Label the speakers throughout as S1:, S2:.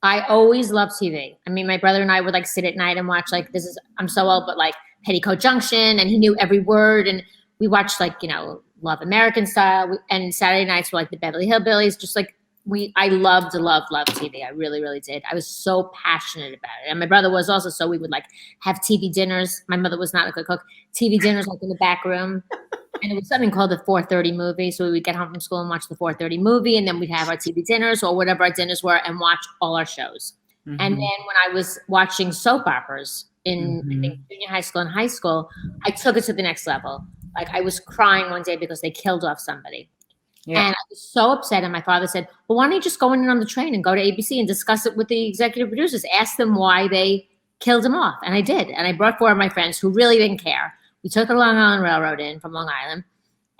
S1: I always loved TV. I mean, my brother and I would like sit at night and watch like I'm so old, but like Petticoat Junction, and he knew every word. And we watched like, Love American Style, and Saturday nights were like the Beverly Hillbillies. Just like I loved TV. I really, really did. I was so passionate about it. And my brother was also, so we would like have TV dinners. My mother was not a good cook. TV dinners like in the back room. And it was something called the 4:30 movie. So we would get home from school and watch the 4:30 movie, and then we'd have our TV dinners or whatever our dinners were and watch all our shows. Mm-hmm. And then when I was watching soap operas in I think junior high school and high school, I took it to the next level. Like I was crying one day because they killed off somebody. Yeah. And I was so upset. And my father said, well, why don't you just go in on the train and go to ABC and discuss it with the executive producers? Ask them why they killed him off. And I did. And I brought 4 of my friends who really didn't care. We took the Long Island Railroad in from Long Island.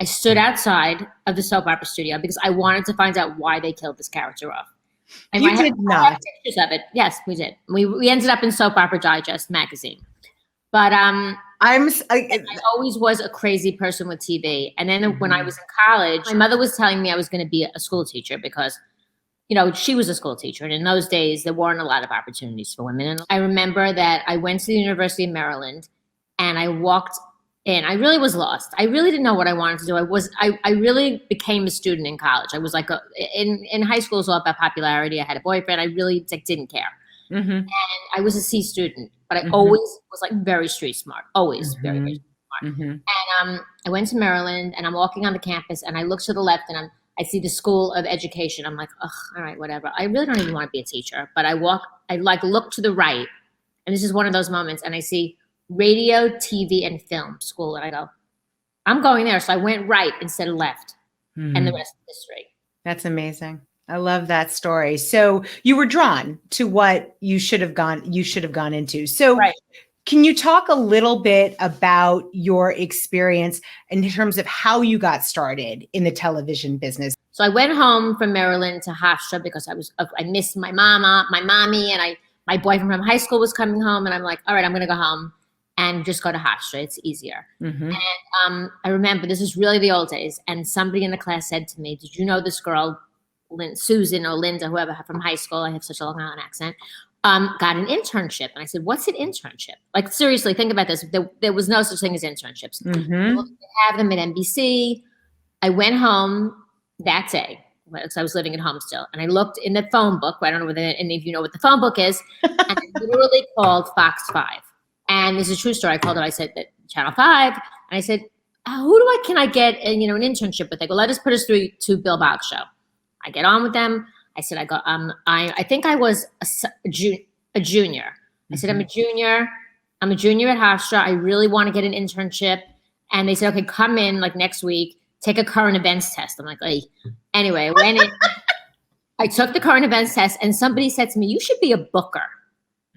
S1: I stood outside of the soap opera studio because I wanted to find out why they killed this character off. And
S2: you did not.
S1: I have pictures of it. Yes, we did. We ended up in Soap Opera Digest magazine. But I always was a crazy person with TV. And then when I was in college, my mother was telling me I was going to be a school teacher because, she was a school teacher. And in those days, there weren't a lot of opportunities for women. And I remember that I went to the University of Maryland and I walked in. I really was lost. I really didn't know what I wanted to do. I really became a student in college. I was like, in high school, it was all about popularity. I had a boyfriend. I really didn't care. Mm-hmm. And I was a C student, but I always was like very street smart, always very, very smart. Mm-hmm. And I went to Maryland and I'm walking on the campus and I look to the left and I see the School of Education. I'm like, ugh, all right, whatever. I really don't even want to be a teacher, but I look to the right, and this is one of those moments, and I see Radio, TV, and Film School. And I go, I'm going there. So I went right instead of left. And the rest is history.
S2: That's amazing. I love that story. So you were drawn to what you should have gone into. So Can you talk a little bit about your experience in terms of how you got started in the television business?
S1: So I went home from Maryland to Hofstra because I missed my mommy, and my boyfriend from high school was coming home, and I'm like, all right, I'm going to go home and just go to Hofstra. It's easier. Mm-hmm. And I remember, this is really the old days, and somebody in the class said to me, did you know this girl, Susan or Linda, whoever, from high school, I have such a Long Island accent, got an internship. And I said, what's an internship? Like, seriously, think about this. There was no such thing as internships. Mm-hmm. We have them at NBC. I went home that day, because I was living at home still, and I looked in the phone book. I don't know whether any of you know what the phone book is. And I literally called Fox 5. And this is a true story. I called it. I said that Channel 5. And I said, can I get an internship with? They go, let us put us through to Bill Boggs' show. I get on with them. I said, I think I was a junior. I said, I'm a junior. I'm a junior at Hofstra. I really want to get an internship. And they said, okay, come in like next week, take a current events test. I'm like, hey. Anyway, I went in. I took the current events test, and somebody said to me, you should be a booker.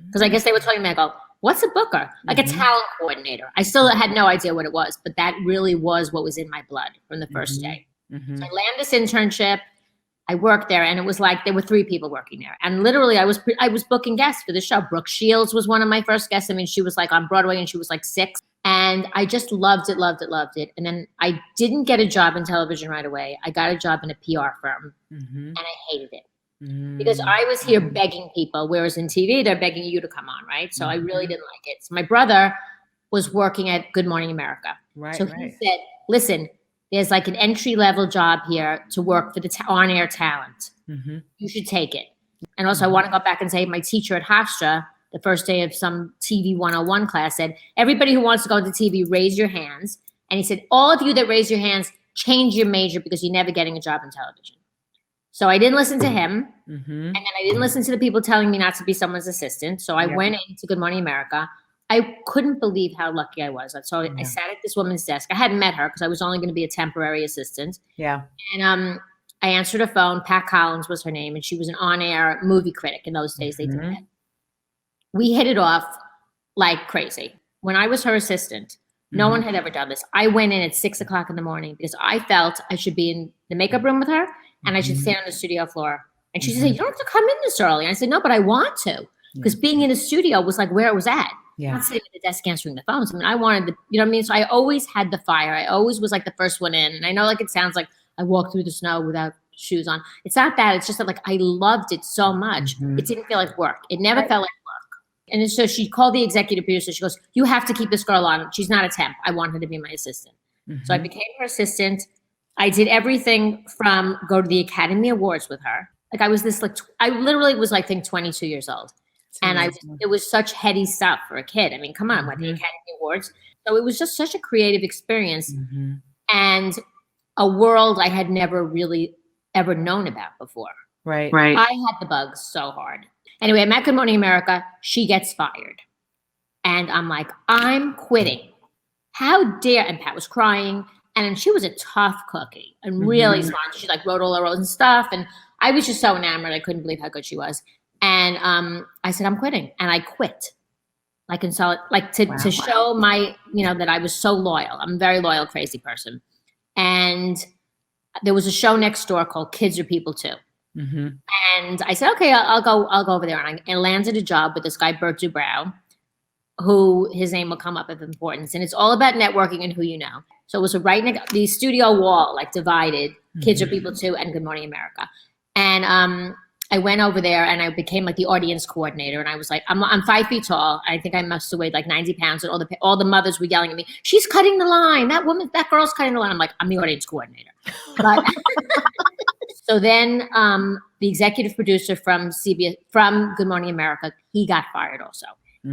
S1: Because I guess they were telling me, I go, what's a booker? Like a talent coordinator. I still had no idea what it was, but that really was what was in my blood from the first day. Mm-hmm. So I landed this internship. I worked there, and it was like there were 3 people working there. And literally, I was booking guests for the show. Brooke Shields was one of my first guests. I mean, she was like on Broadway, and she was like 6. And I just loved it. And then I didn't get a job in television right away. I got a job in a PR firm, and I hated it. Because I was here begging people, whereas in TV, they're begging you to come on, right? So I really didn't like it. So my brother was working at Good Morning America. So he said, listen, there's like an entry-level job here to work for the on-air talent. Mm-hmm. You should take it. And also I want to go back and say my teacher at Hofstra, the first day of some TV 101 class, said, everybody who wants to go into TV, raise your hands. And he said, all of you that raise your hands, change your major because you're never getting a job in television. So I didn't listen to him. Mm-hmm. And then I didn't listen to the people telling me not to be someone's assistant. So I went into Good Morning America. I couldn't believe how lucky I was. So I sat at this woman's desk. I hadn't met her because I was only going to be a temporary assistant. Yeah. And I answered a phone. Pat Collins was her name. And she was an on-air movie critic. In those days, they did that. We hit it off like crazy. When I was her assistant, no one had ever done this. I went in at 6 o'clock in the morning because I felt I should be in the makeup room with her and I should stay on the studio floor. And she said, you don't have to come in this early. And I said, no, but I want to. Because being in the studio was like where it was at. Not sitting at the desk answering the phones. I mean, I wanted to, you know what I mean? So I always had the fire. I always was like the first one in. And I know like it sounds like I walked through the snow without shoes on. It's not that. It's just that like I loved it so much. It didn't feel like work. It never felt like work. And so she called the executive producer. She goes, "You have to keep this girl on. She's not a temp. I want her to be my assistant." So I became her assistant. I did everything from go to the Academy Awards with her. Like I was this like I literally was like I think 22 years old, and it was such heady stuff for a kid. I mean, come on, with the Academy Awards. So it was just such a creative experience, and a world I had never really ever known about before.
S2: Right.
S1: I had the bugs so hard. Anyway, I'm at Good Morning America. She gets fired, and I'm like, I'm quitting. How dare? And Pat was crying. And she was a tough cookie and really smart. She like wrote all her own stuff. And I was just so enamored. I couldn't believe how good she was. And I said, I'm quitting. And I quit. Like, and so like to show my, that I was so loyal. I'm a very loyal, crazy person. And there was a show next door called Kids Are People Too. And I said, okay, I'll go over there. And I landed a job with this guy, Bert Dubrow, who his name will come up of importance. And it's all about networking and who you know. So it was the studio wall, like divided, Kids Are People Too and Good Morning America. And I went over there and I became like the audience coordinator. And I was like, I'm 5 feet tall. I think I must have weighed like 90 pounds. And all the mothers were yelling at me, she's cutting the line. That girl's cutting the line. I'm like, I'm the audience coordinator. But so then the executive producer from CBS, from Good Morning America, he got fired also.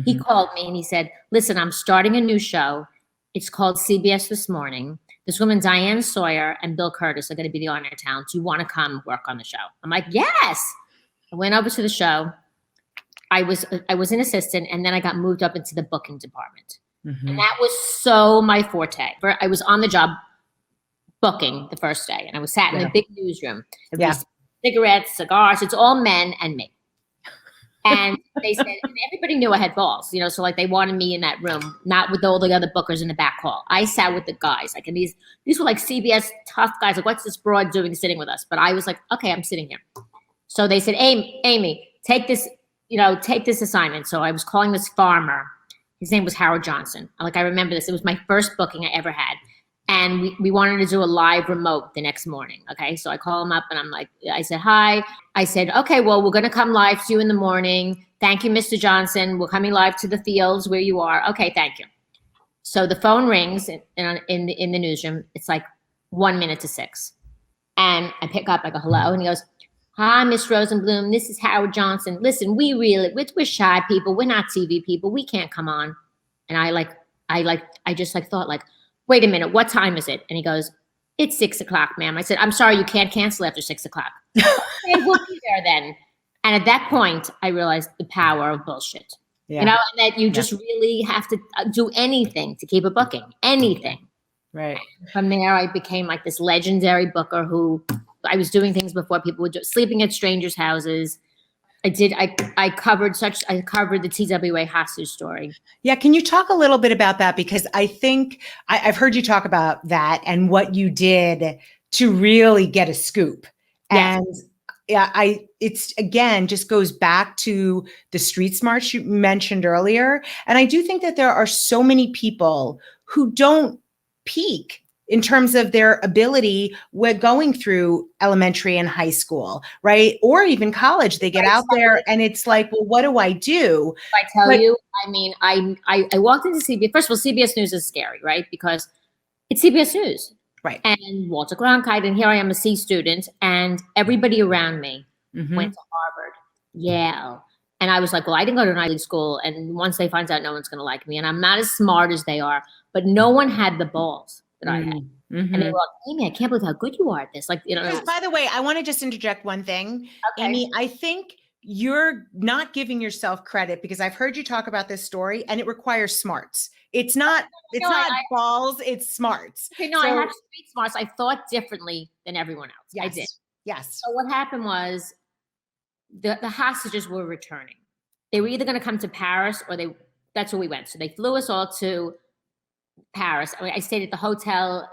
S1: He called me and he said, listen, I'm starting a new show. It's called CBS This Morning. This woman, Diane Sawyer and Bill Curtis are going to be the on-air talent. Do you want to come work on the show? I'm like, yes. I went over to the show. I was an assistant, and then I got moved up into the booking department. And that was so my forte. I was on the job booking the first day, and I was sat in a big newsroom. Cigarettes, cigars. It's all men and me. And they said, and everybody knew I had balls, so like they wanted me in that room, not with all the other bookers in the back hall. I sat with the guys, like, and these were like CBS tough guys. Like, what's this broad doing sitting with us? But I was like, okay, I'm sitting here. So they said, Amy, take this assignment. So I was calling this farmer. His name was Howard Johnson. Like, I remember this. It was my first booking I ever had. And we wanted to do a live remote the next morning. Okay. So I call him up and I said, hi. I said, okay, well, we're going to come live to you in the morning. Thank you, Mr. Johnson. We're coming live to the fields where you are. Okay. Thank you. So the phone rings in the newsroom. It's like 1 minute to 6. And I pick up, I go, hello. And he goes, hi, Miss Rosenblum. This is Howard Johnson. Listen, we're shy people. We're not TV people. We can't come on. And I just thought like, wait a minute, what time is it? And he goes, it's 6 o'clock, ma'am. I said, I'm sorry, you can't cancel after 6 o'clock. Okay, we'll be there then. And at that point, I realized the power of bullshit. And that you just really have to do anything to keep a booking, anything.
S2: Right.
S1: And from there, I became like this legendary booker who I was doing things before people would do, sleeping at strangers' houses. I covered the TWA hostage story. Yeah.
S2: Can you talk a little bit about that? Because I think I've heard you talk about that and what you did to really get a scoop.
S1: Yes.
S2: And it's again, just goes back to the street smarts you mentioned earlier. And I do think that there are so many people who don't peak in terms of their ability when going through elementary and high school, right? Or even college, they get out there and it's like, well, what do I do?
S1: I tell you, I mean, I walked into CBS. First of all, CBS News is scary, right? Because it's CBS News.
S2: Right.
S1: And Walter Cronkite, and here I am, a C student, and everybody around me went to Harvard, Yale. And I was like, well, I didn't go to an Ivy League school. And once they find out, no one's going to like me. And I'm not as smart as they are, but no one had the balls that I had. And they were like, Amy, I can't believe how good you are at this. Like,
S2: By the way, I want to just interject one thing. Okay. Amy, I think you're not giving yourself credit because I've heard you talk about this story and it requires smarts. It's not balls, it's smarts.
S1: Okay, no, I have street smarts. I thought differently than everyone else.
S2: Yes.
S1: I did.
S2: Yes.
S1: So what happened was the hostages were returning. They were either going to come to Paris or that's where we went. So they flew us all to Paris. I stayed at the hotel,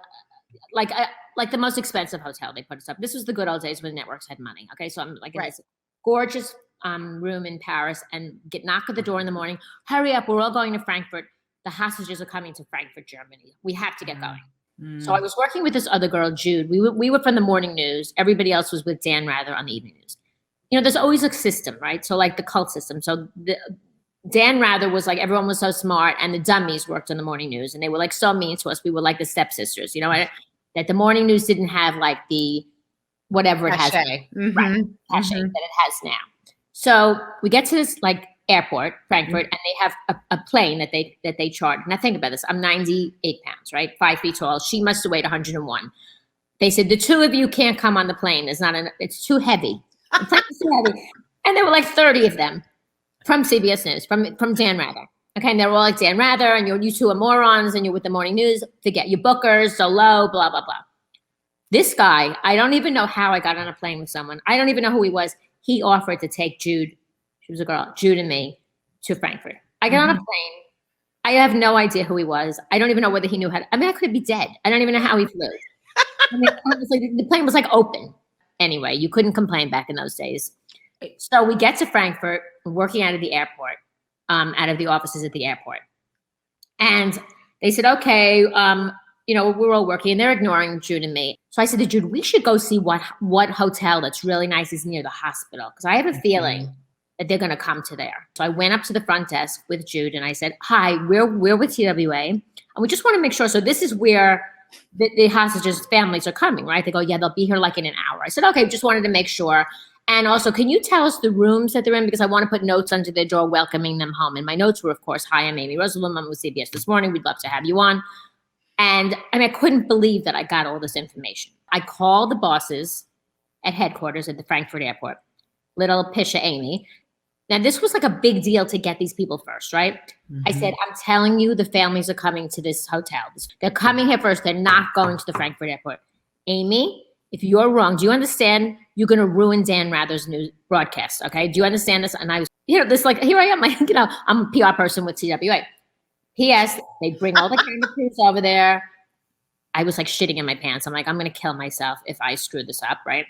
S1: like the most expensive hotel they put us up. This was the good old days when networks had money. Okay. So I'm like in this gorgeous room in Paris and knock at the door in the morning. Hurry up. We're all going to Frankfurt. The hostages are coming to Frankfurt, Germany. We have to get going. So I was working with this other girl, Jude. We were from the morning news. Everybody else was with Dan Rather on the evening news. There's always a system, right? So like the cult system. So Dan Rather was like, everyone was so smart, and the dummies worked on the morning news, and they were like so mean to us. We were like the stepsisters, that the morning news didn't have like the whatever it has, right? Cachet that it has now. So we get to this like airport, Frankfurt, and they have a plane that they charter. Now think about this: I'm 98 pounds, right? 5 feet tall. She must have weighed 101. They said the two of you can't come on the plane. It's too heavy. The plane is too heavy, and there were like 30 of them. From CBS News, from Dan Rather. Okay, and they're all like, Dan Rather, and you two are morons, and you're with the morning news. Forget your bookers, so low, blah, blah, blah. This guy, I don't even know how I got on a plane with someone. I don't even know who he was. He offered to take Jude, she was a girl, Jude and me, to Frankfurt. I got on a plane. I have no idea who he was. I don't even know whether he knew I could be dead. I don't even know how he flew. The plane was like open. Anyway, you couldn't complain back in those days. So we get to Frankfurt, working out of the airport, out of the offices at the airport. And they said, okay, we're all working, and they're ignoring Jude and me. So I said to Jude, we should go see what hotel that's really nice is near the hospital, because I have a feeling that they're going to come to there. So I went up to the front desk with Jude, and I said, hi, we're with TWA, and we just want to make sure. So this is where the hostages' families are coming, right? They go, yeah, they'll be here like in an hour. I said, okay, just wanted to make sure. And also, can you tell us the rooms that they're in? Because I want to put notes under their door welcoming them home. And my notes were, of course, hi, I'm Amy Rosenblum. I'm with CBS This Morning. We'd love to have you on. And I couldn't believe that I got all this information. I called the bosses at headquarters at the Frankfurt airport, little Pisha Amy. Now, this was like a big deal to get these people first, right? I said, I'm telling you, the families are coming to this hotel. They're coming here first. They're not going to the Frankfurt airport. Amy, if you're wrong, do you understand? You're going to ruin Dan Rather's news broadcast. Okay. Do you understand this? And I was, this like, here I am, like, I'm a PR person with TWA. P.S. They bring all the camera crews over there. I was like shitting in my pants. I'm like, I'm going to kill myself if I screw this up. Right.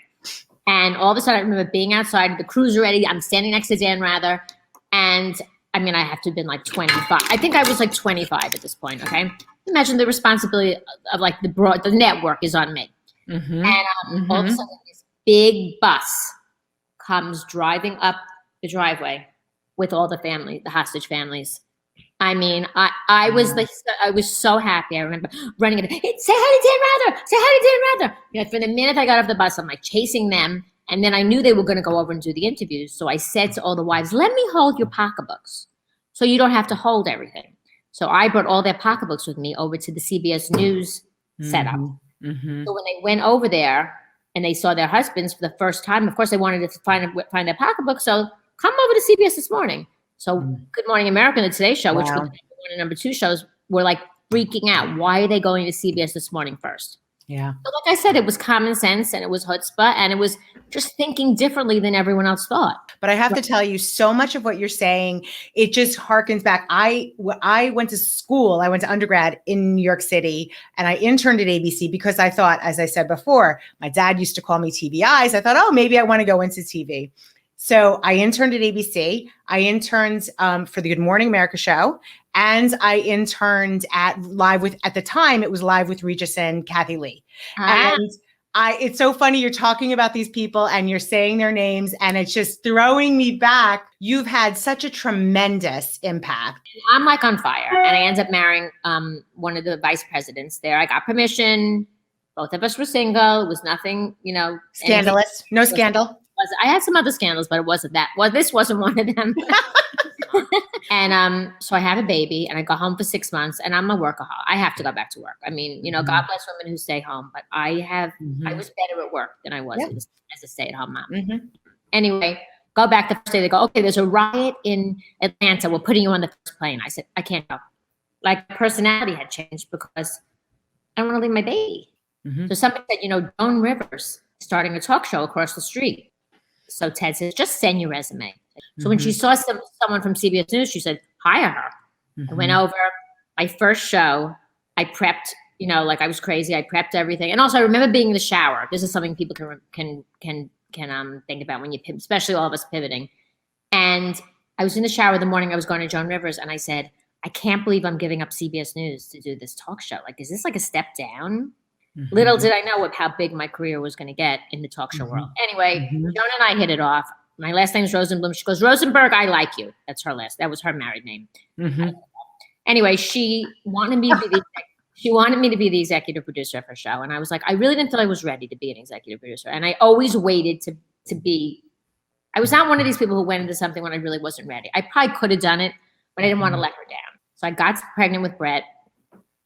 S1: And all of a sudden I remember being outside, the crew's ready. I'm standing next to Dan Rather. And I have to have been like 25. I think I was like 25 at this point. Okay. Imagine the responsibility of like the network is on me. And all of a sudden, this big bus comes driving up the driveway with all the hostage families. I was so happy. I remember running in. Say hi to Dan Rather. Say hi to Dan Rather. From the minute I got off the bus, I'm like chasing them. And then I knew they were going to go over and do the interviews. So I said to all the wives, let me hold your pocketbooks so you don't have to hold everything. So I brought all their pocketbooks with me over to the CBS News setup. So when they went over there and they saw their husbands for the first time, of course they wanted to find their pocketbook. So come over to CBS This Morning. So Good Morning America and the Today Show, which were the number 1 and number 2 shows, were like freaking out. Why are they going to CBS This Morning first? Yeah. So like I said, it was common sense, and it was chutzpah, and it was just thinking differently than everyone else thought.
S2: But I have to tell you, so much of what you're saying, it just harkens back. I went to school. I went to undergrad in New York City, and I interned at ABC because I thought, as I said before, my dad used to call me TV Eyes. I thought, oh, maybe I want to go into TV. So I interned at ABC. I interned for the Good Morning America show. And I interned at the time, it was Live with Regis and Kathy Lee. And it's so funny. You're talking about these people and you're saying their names, and it's just throwing me back. You've had such a tremendous impact.
S1: I'm like on fire. And I ended up marrying one of the vice presidents there. I got permission. Both of us were single. It was nothing,
S2: scandalous. No scandal.
S1: I had some other scandals, but it wasn't that. Well, this wasn't one of them. And so I had a baby, and I got home for 6 months, and I'm a workaholic. I have to go back to work. God bless women who stay home, but I was better at work than I was as a stay-at-home mom. Anyway, go back the first day. They go, okay, there's a riot in Atlanta. We're putting you on the first plane. I said, I can't go. Like, personality had changed because I don't want to leave my baby. So somebody said, Joan Rivers starting a talk show across the street. So Ted says, just send your resume. So when she saw someone from CBS News, she said, hire her. I went over my first show. I prepped, like I was crazy. I prepped everything. And also I remember being in the shower. This is something people can think about when you pivot, especially all of us pivoting. And I was in the shower the morning I was going to Joan Rivers, and I said, I can't believe I'm giving up CBS News to do this talk show. Like, is this like a step down?
S2: Mm-hmm.
S1: Little did I know how big my career was going to get in the talk show world. Anyway, Joan and I hit it off. My last name is Rosenblum. She goes, Rosenberg, I like you. That was her married name. Anyway, she wanted me to be the executive producer of her show. And I was like, I really didn't feel I was ready to be an executive producer. And I always waited to be, I was not one of these people who went into something when I really wasn't ready. I probably could have done it, but I didn't want to let her down. So I got pregnant with Brett,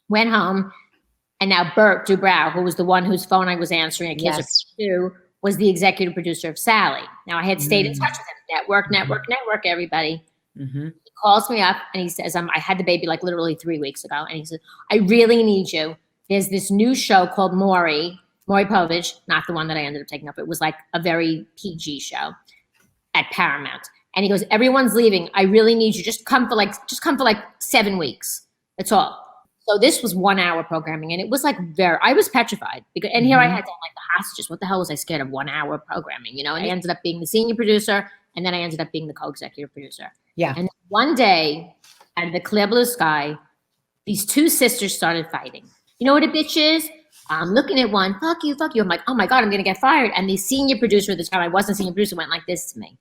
S1: went home, and now Bert Dubrow, who was the one whose phone I was answering at Kids Are was the executive producer of Sally. Now I had stayed in touch with him. Network, everybody. He calls me up and he says, I had the baby like literally 3 weeks ago. And he said, I really need you. There's this new show called Maury Povich, not the one that I ended up taking up. It was like a very PG show at Paramount. And he goes, everyone's leaving. I really need you. Just come for like 7 weeks. That's all. So this was 1 hour programming. And it was like I was petrified because, and here I had done like the hostages. What the hell was I scared of 1 hour programming, And I ended up being the senior producer. And then I ended up being the co-executive producer. Yeah. And one day, out of the clear blue sky, these two sisters started fighting. You know what a bitch is? I'm looking at one, fuck you. I'm like, oh my God, I'm going to get fired. And the senior producer at the time, I wasn't senior producer, went like this to me.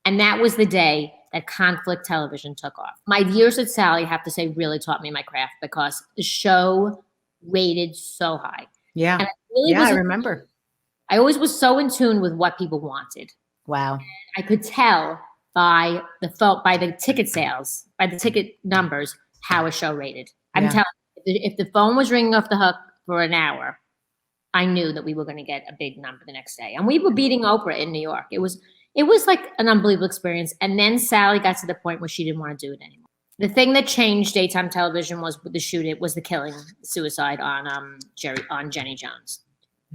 S1: And that was the day that conflict television took off. My years at Sally, I have to say, really taught me my craft because the show rated so high. Yeah. And I remember. I always was so in tune with what people wanted. Wow. And I could tell by the ticket sales, by the ticket numbers, how a show rated. I'm telling you, if the phone was ringing off the hook for an hour, I knew that we were going to get a big number the next day. And we were beating Oprah in New York. It was like an unbelievable experience. And then Sally got to the point where she didn't want to do it anymore. The thing that changed daytime television was the killing, suicide on Jenny Jones.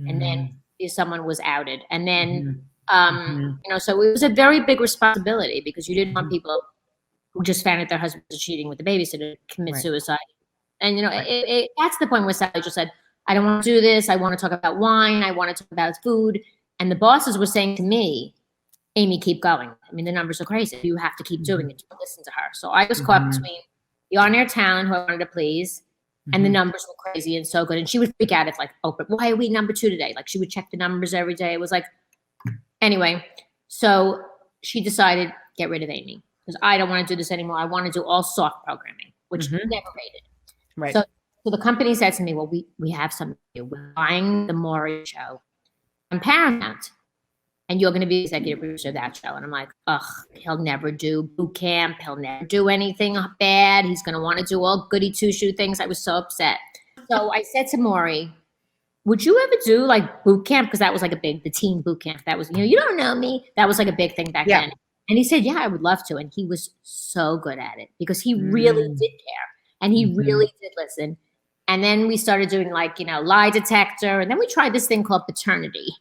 S1: And then someone was outed. And then, so it was a very big responsibility because you didn't want people who just found out their husband was cheating with the babysitter to commit suicide. And, that's the point where Sally just said, I don't want to do this. I want to talk about wine. I want to talk about food. And the bosses were saying to me, Amy, keep going. I mean, the numbers are crazy. You have to keep doing it. Don't listen to her. So I was caught between the on-air talent who I wanted to please and the numbers were crazy and so good. And she would freak out if like, Oprah, why are we number 2 today? Like she would check the numbers every day. It was like, anyway, so she decided get rid of Amy because I don't want to do this anymore. I want to do all soft programming, which never rated. Right. So the company said to me, well, we have something to do. We're buying the Maury show on Paramount. And you're going to be the executive producer of that show. And I'm like, ugh, he'll never do boot camp. He'll never do anything bad. He's going to want to do all goody two-shoe things. I was so upset. So I said to Maury, would you ever do like boot camp? Because that was like the teen boot camp. That was, you don't know me. That was like a big thing back then. And he said, yeah, I would love to. And he was so good at it because he really did care. And he really did listen. And then we started doing lie detector. And then we tried this thing called paternity.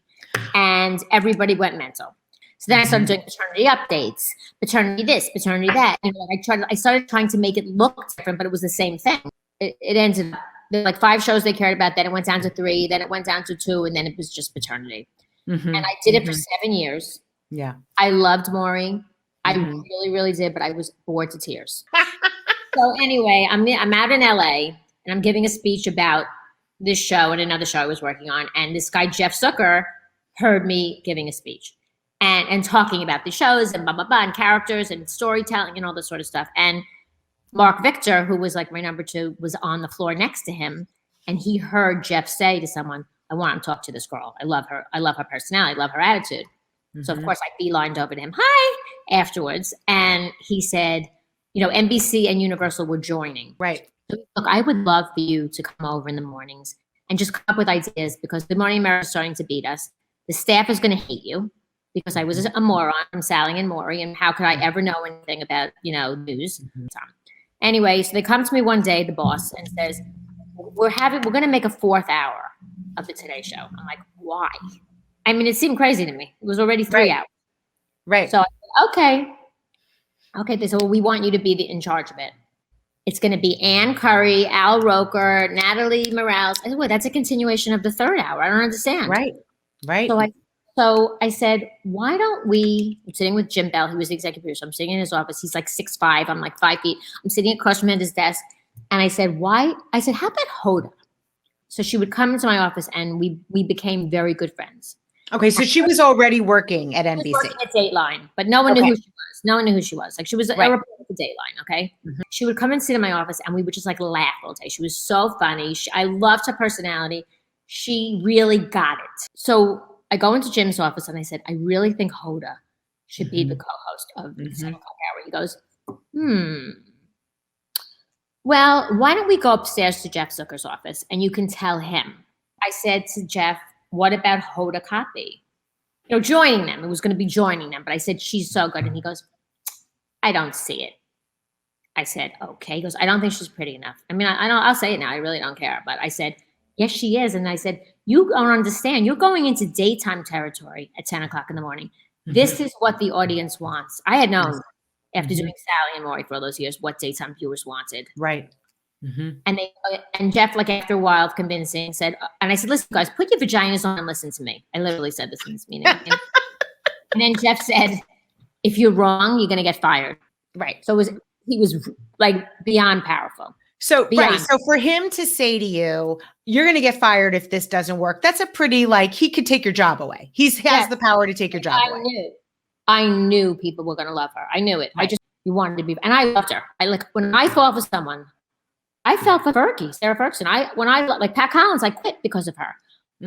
S1: And everybody went mental. So then I started doing paternity updates, paternity this, paternity that. And I started trying to make it look different, but it was the same thing. It ended up like 5 shows they cared about. Then it went down to 3. Then it went down to 2, and then it was just paternity. And I did it for 7 years. Yeah, I loved Maury. I really, really did, but I was bored to tears. So anyway, I'm out in LA, and I'm giving a speech about this show and another show I was working on, and this guy Jeff Zucker heard me giving a speech and talking about the shows and blah, blah, blah, and characters and storytelling and all this sort of stuff. And Mark Victor, who was like my number 2, was on the floor next to him. And he heard Jeff say to someone, I want to talk to this girl. I love her. I love her personality. I love her attitude. So of course I beelined over to him, hi, afterwards. And he said, NBC and Universal were joining. Right. So, look, I would love for you to come over in the mornings and just come up with ideas because the Morning Mirror is starting to beat us. The staff is going to hate you because I was a moron from Sally and Maury, and how could I ever know anything about, news? Anyway, so they come to me one day, the boss, and says, we're going to make a 4th hour of the Today Show. I'm like, why? I mean, it seemed crazy to me. It was already 3 hours. Right. So I said, okay. They said, well, we want you to be in charge of it. It's going to be Ann Curry, Al Roker, Natalie Morales. I said, well, that's a continuation of the 3rd hour. I don't understand. Right. So I So I said, why don't I'm sitting with Jim Bell, who was the executive producer. I'm sitting in his office. He's like 6'5". I'm like 5 feet. I'm sitting across from him at his desk. And I said, how about Hoda? So she would come into my office and we became very good friends.
S2: Okay, so she was already working at NBC.
S1: She was working at Dateline, but no one knew who she was. No one knew who she was. Like she was a reporter for Dateline, okay? She would come and sit in my office and we would just like laugh all day. She was so funny. I loved her personality. She really got it. So I go into Jim's office and I said, I really think Hoda should be the co-host of the 10 o'clock hour. He goes, well, why don't we go upstairs to Jeff Zucker's office and you can tell him. I said to Jeff, what about Hoda Kotb? Joining them. It was going to be joining them, but I said, she's so good. And he goes, I don't see it. I said, okay. He goes, I don't think she's pretty enough. I mean, I'll say it now. I really don't care. But I said, yes, she is. And I said, you don't understand. You're going into daytime territory at 10 o'clock in the morning. This is what the audience wants. I had known after doing Sally and Maury for all those years what daytime viewers wanted.
S2: Right.
S1: And Jeff, like after a while of convincing, said, and I said, listen, guys, put your vaginas on and listen to me. I literally said this in this meeting. And then Jeff said, if you're wrong, you're going to get fired. Right. So he was like beyond powerful.
S2: So for him to say to you, you're going to get fired if this doesn't work, that's a pretty, like, he could take your job away. He has the power to take your job away.
S1: I knew people were going to love her. I knew it. Right. You wanted to be, and I loved her. When I thought of someone, I felt for Fergie, Sarah Ferguson. Like Pat Collins, I quit because of her.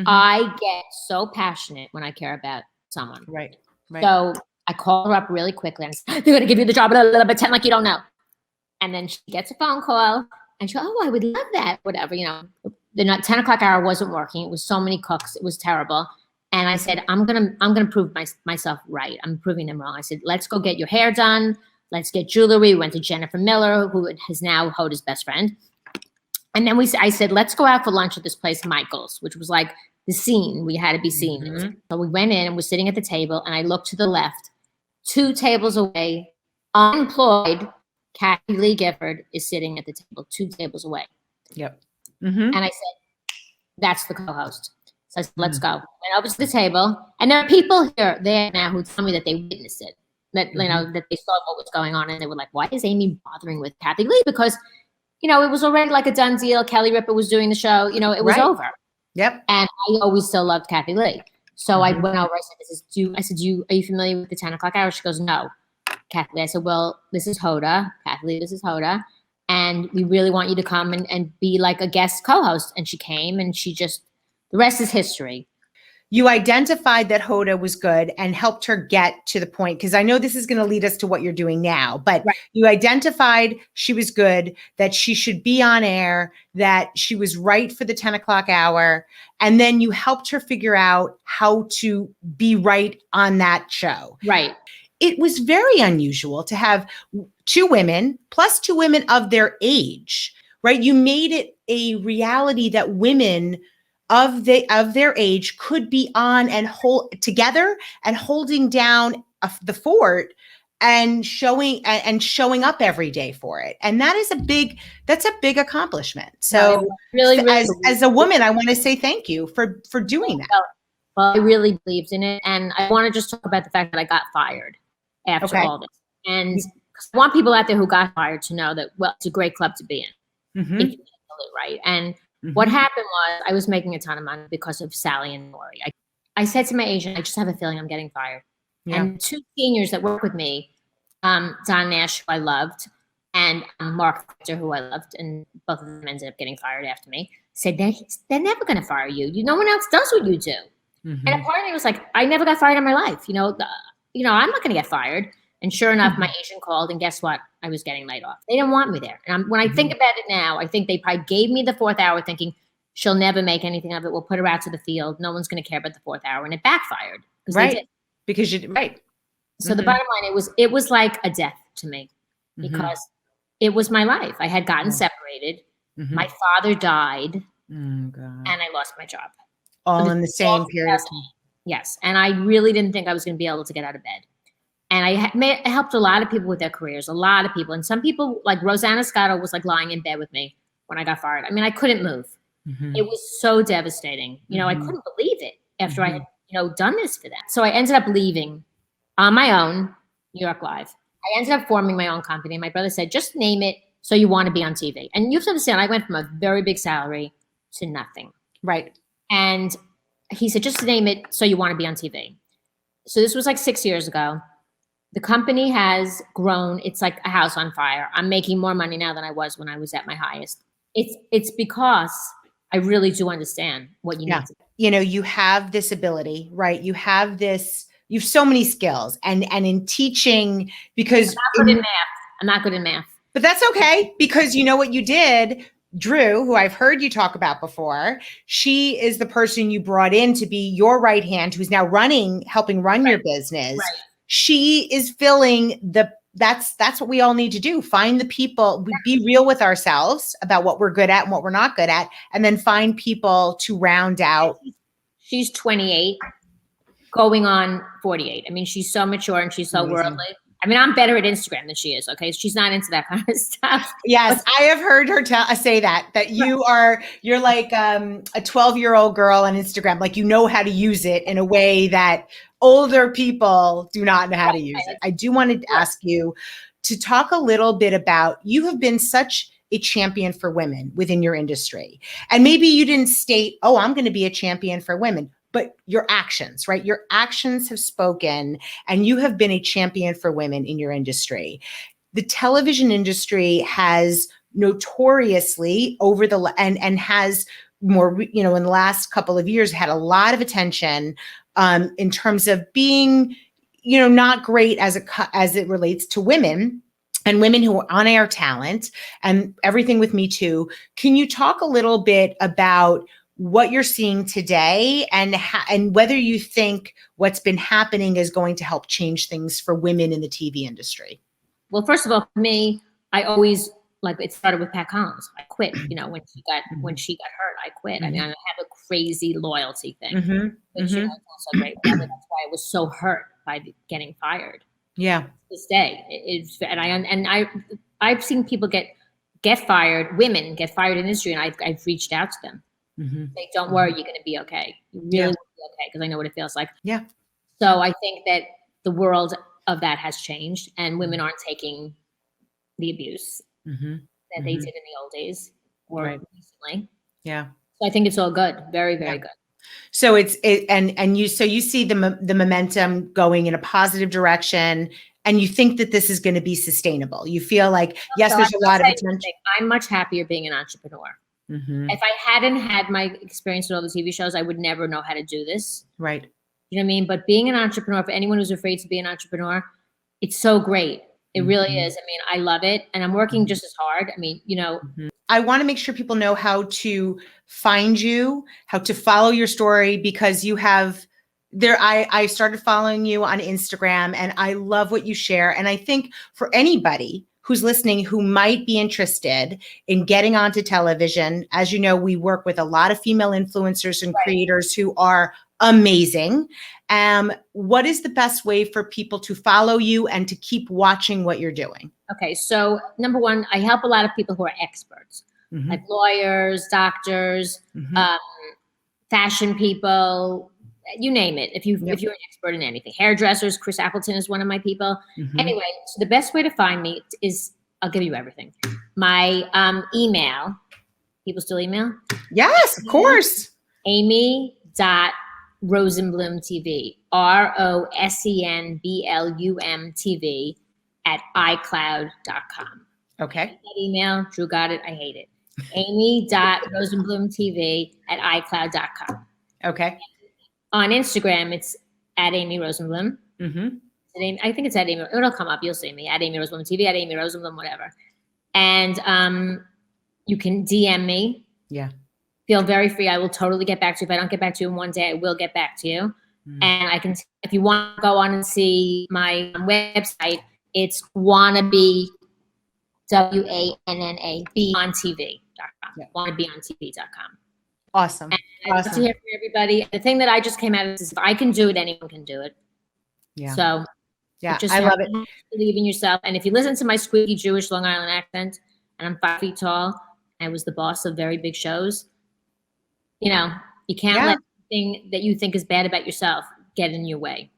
S1: I get so passionate when I care about someone.
S2: Right.
S1: So I called her up really quickly and said, they're going to give you the job, but pretend like you don't know. And then she gets a phone call and she goes, oh, I would love that. Whatever, the 10 o'clock hour wasn't working. It was so many cooks. It was terrible. And I said, I'm gonna prove myself right. I'm proving them wrong. I said, let's go get your hair done. Let's get jewelry. We went to Jennifer Miller, who is now Hoda's best friend. And then I said, let's go out for lunch at this place, Michael's, which was like the scene. We had to be seen. So we went in and we're sitting at the table and I looked to the left, 2 tables away, unemployed, Kathy Lee Gifford is sitting at the table, 2 tables away.
S2: Yep.
S1: And I said, that's the co-host. So I said, let's go. Went over to the table. And there are people there now who tell me that they witnessed it, that that they saw what was going on. And they were like, why is Amy bothering with Kathy Lee? Because, it was already like a done deal. Kelly Ripa was doing the show. It was over.
S2: Yep.
S1: And I always still loved Kathy Lee. So I went over, I said, are you familiar with the 10 o'clock hour? She goes, no. Kathy Lee. I said, well, this is Hoda. Kathy Lee, this is Hoda. And we really want you to come and be like a guest co-host. And she came and the rest is history.
S2: You identified that Hoda was good and helped her get to the point, because I know this is going to lead us to what you're doing now, but you identified she was good, that she should be on air, that she was right for the 10 o'clock hour. And then you helped her figure out how to be right on that show.
S1: Right.
S2: It was very unusual to have 2 women plus 2 women of their age, right? You made it a reality that women of their age could be on and hold together and holding down the fort and showing up every day for it. And that's a big accomplishment. So really, as a woman, I want to say thank you for doing that.
S1: Well, I really believed in it. And I want to just talk about the fact that I got fired after all this. And I want people out there who got fired to know that, well, it's a great club to be in. If you handle it right. And what happened was I was making a ton of money because of Sally and Maury. I said to my agent, I just have a feeling I'm getting fired. Yeah. And 2 seniors that work with me, Don Nash, who I loved, and Mark Victor, who I loved, and both of them ended up getting fired after me, said, they're never going to fire you. No one else does what you do. And a part of me was like, I never got fired in my life. I'm not going to get fired. And sure enough, my agent called, and guess what? I was getting laid off. They didn't want me there. And when I think about it now, I think they probably gave me the 4th hour thinking, she'll never make anything of it. We'll put her out to the field. No one's going to care about the 4th hour. And it backfired.
S2: Right. Because you did. Right.
S1: So the bottom line, it was like a death to me because it was my life. I had gotten separated. My father died. And I lost my job.
S2: All in the same period of time.
S1: Yes. And I really didn't think I was going to be able to get out of bed. And I helped a lot of people with their careers, a lot of people. And some people, like Rosanna Scotto, was like lying in bed with me when I got fired. I mean, I couldn't move. It was so devastating. I couldn't believe it after I had done this for them. So I ended up leaving on my own, New York Live. I ended up forming my own company. My brother said, just name it so you want to be on TV. And you have to understand, I went from a very big salary to nothing.
S2: Right.
S1: And he said, just name it so you want to be on TV. So this was like 6 years ago. The company has grown. It's like a house on fire. I'm making more money now than I was when I was at my highest. It's because I really do understand what you need to do.
S2: You have this ability, right? You have so many skills and in teaching, because
S1: I'm not good in math.
S2: But that's okay, because you know what you did, Drew, who I've heard you talk about before, she is the person you brought in to be your right hand, who's now helping run your business.
S1: Right.
S2: She is filling that's what we all need to do. Find the people, be real with ourselves about what we're good at and what we're not good at, and then find people to round out.
S1: She's 28, going on 48. I mean, she's so mature and she's so worldly. I mean, I'm better at Instagram than she is. Okay. She's not into that kind of stuff.
S2: Yes. I have heard her say that you're like a 12-year-old girl on Instagram. Like, how to use it in a way that older people do not know how to use it. I do want to ask you to talk a little bit about, you have been such a champion for women within your industry. And maybe you didn't state, oh, I'm going to be a champion for women, but your actions, right? Your actions have spoken, and you have been a champion for women in your industry. The television industry has notoriously and has more, in the last couple of years, had a lot of attention in terms of being, not great as it relates to women and women who are on-air talent and everything with Me Too. Can you talk a little bit about what you're seeing today and whether you think what's been happening is going to help change things for women in the TV industry?
S1: Well, first of all, for me, I always, it started with Pat Collins. I quit, when she got hurt, I quit. I mean, I have a crazy loyalty thing, which is also great. That's why I was so hurt by getting fired.
S2: Yeah.
S1: To this day, I've seen people get fired, women get fired in the industry, and I've reached out to them. Say, don't worry, you're going to be okay. You really will be okay, because I know what it feels like.
S2: Yeah.
S1: So I think that the world of that has changed, and women aren't taking the abuse that they did in the old days or recently.
S2: Yeah.
S1: So I think it's all good. Very, very good.
S2: So you see the momentum going in a positive direction, and you think that this is going to be sustainable. You feel like, yes, there's a lot of attention.
S1: I'm much happier being an entrepreneur. If I hadn't had my experience with all the TV shows, I would never know how to do this.
S2: Right.
S1: You know what I mean? But being an entrepreneur, for anyone who's afraid to be an entrepreneur, it's so great. It really is. I mean, I love it. And I'm working just as hard. I mean,
S2: I want to make sure people know how to find you, how to follow your story, because you have I started following you on Instagram, and I love what you share. And I think for anybody who's listening who might be interested in getting onto television, as you know, we work with a lot of female influencers and creators who are amazing. What is the best way for people to follow you and to keep watching what you're doing?
S1: Okay, so number one, I help a lot of people who are experts, like lawyers, doctors, fashion people, you name it. If you're an expert in anything, hairdressers, Chris Appleton is one of my people. Anyway, so the best way to find me is, I'll give you everything. My email, people still email?
S2: Yes, of course.
S1: Amy.Rosenblum.TV, ROSENBLUM.TV @iCloud.com.
S2: Okay.
S1: That email, Drew got it, I hate it. Amy.Rosenblum.TV @iCloud.com.
S2: Okay.
S1: On Instagram, it's @Amy-Rosenblum. I think it's @Amy. It'll come up. You'll see me @Amy-Rosenblum.TV, @Amy-Rosenblum, whatever. And you can DM me.
S2: Yeah.
S1: Feel very free. I will totally get back to you. If I don't get back to you in one day, I will get back to you. And I can, if you want to go on and see my website, it's wannabe, WANNAB on TV.com. Wannabeontv.com.
S2: Awesome.
S1: And I'd love to hear from everybody. The thing that I just came out of is, if I can do it, anyone can do it.
S2: Yeah.
S1: So
S2: I love it.
S1: Believe in yourself. And if you listen to my squeaky Jewish Long Island accent, and I'm 5 feet tall, I was the boss of very big shows. You can't let anything that you think is bad about yourself get in your way.